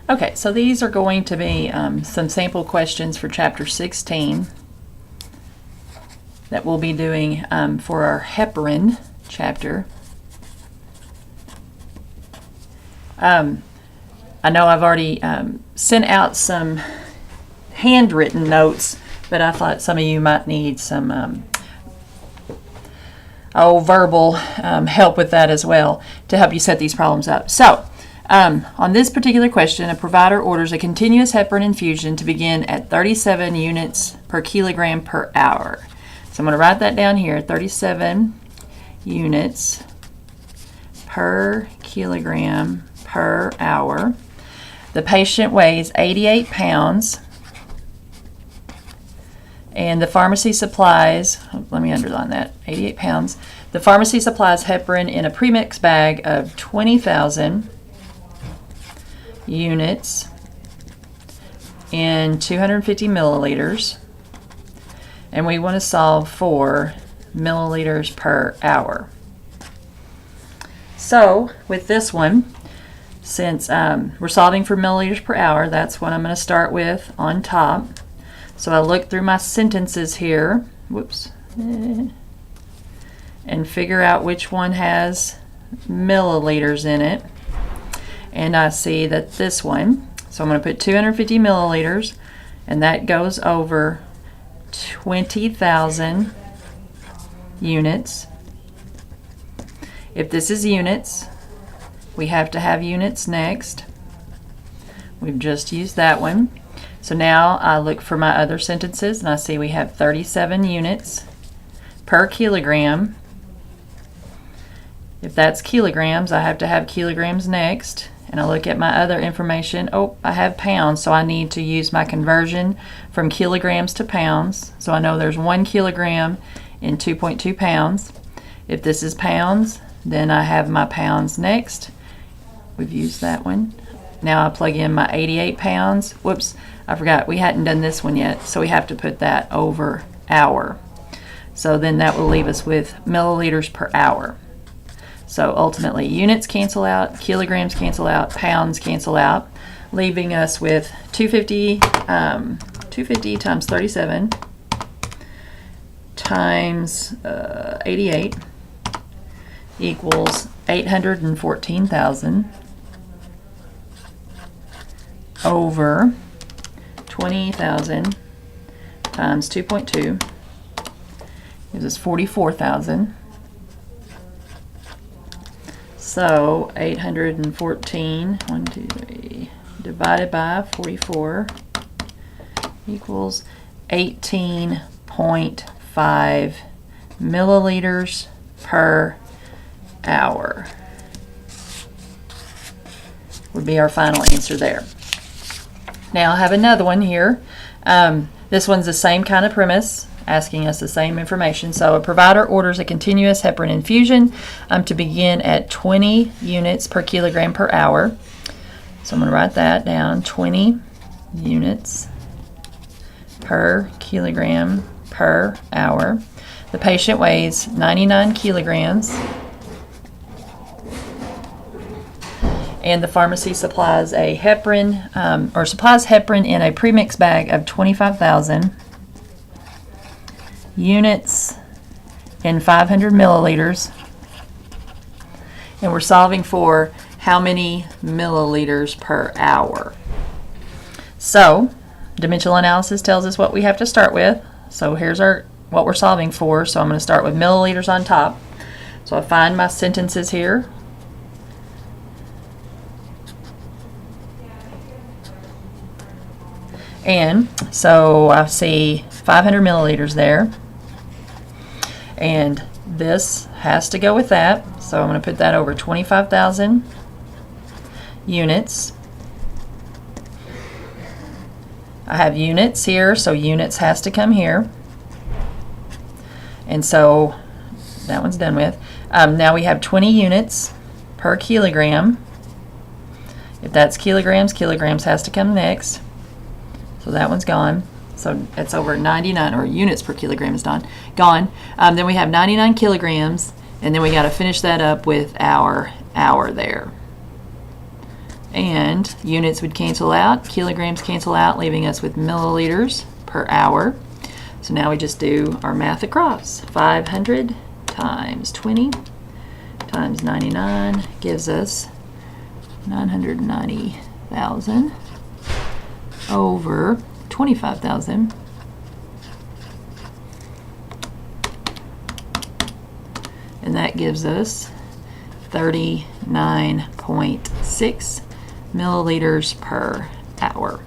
Okay, so these are going to be some sample questions for Chapter 16 that we'll be doing for our heparin chapter. I know I've already sent out some handwritten notes, but I thought some of you might need some verbal help with that as well to help you set these problems up. So, on this particular question, a provider orders a continuous heparin infusion to begin at 37 units per kilogram per hour. So I'm going to write that down here, 37 units per kilogram per hour. The patient weighs 88 pounds, and the pharmacy supplies, let me underline that, 88 pounds. The pharmacy supplies heparin in a premix bag of 20,000 units in 250 milliliters, and we want to solve for milliliters per hour. So with this one, since we're solving for milliliters per hour, that's what I'm going to start with on top. So I look through my sentences here, and figure out which one has milliliters in it. And I see that this one, so I'm going to put 250 milliliters, and that goes over 20,000 units. If this is units, we have to have units next. We've just used that one. So now I look for my other sentences, and I see we have 37 units per kilogram. If that's kilograms, I have to have kilograms next. And I look at my other information. Oh, I have pounds, so I need to use my conversion from kilograms to pounds. So I know there's 1 kilogram in 2.2 pounds. If this is pounds, then I have my pounds next. We've used that one. Now I plug in my 88 pounds. Whoops, I forgot we hadn't done this one yet, so we have to put that over hour. So then that will leave us with milliliters per hour. So ultimately, units cancel out, kilograms cancel out, pounds cancel out, leaving us with 250 times 37 times 88 equals 814,000 over 20,000 times 2.2 gives us 44,000. So 814, 1, 2, 3, divided by 44 equals 18.5 milliliters per hour would be our final answer there. Now I have another one here. This one's the same kind of premise, asking us the same information. So a provider orders a continuous heparin infusion to begin at 20 units per kilogram per hour. So I'm going to write that down, 20 units per kilogram per hour. The patient weighs 99 kilograms. And the pharmacy supplies a heparin, supplies heparin in a premix bag of 25,000 units in 500 milliliters. And we're solving for how many milliliters per hour. So, dimensional analysis tells us what we have to start with. So here's what we're solving for. So I'm going to start with milliliters on top. So I find my sentences here. And so I see 500 milliliters there. And this has to go with that. So I'm going to put that over 25,000 units. I have units here, so units has to come here. And so that one's done with. Now we have 20 units per kilogram. If that's kilograms, kilograms has to come next. So that one's gone. So it's over 99, or units per kilogram is gone. Then we have 99 kilograms, and then we got to finish that up with our hour there. And units would cancel out, kilograms cancel out, leaving us with milliliters per hour. So now we just do our math across. 500 times 20 times 99 gives us 990,000 over 25,000. And that gives us 39.6 milliliters per hour.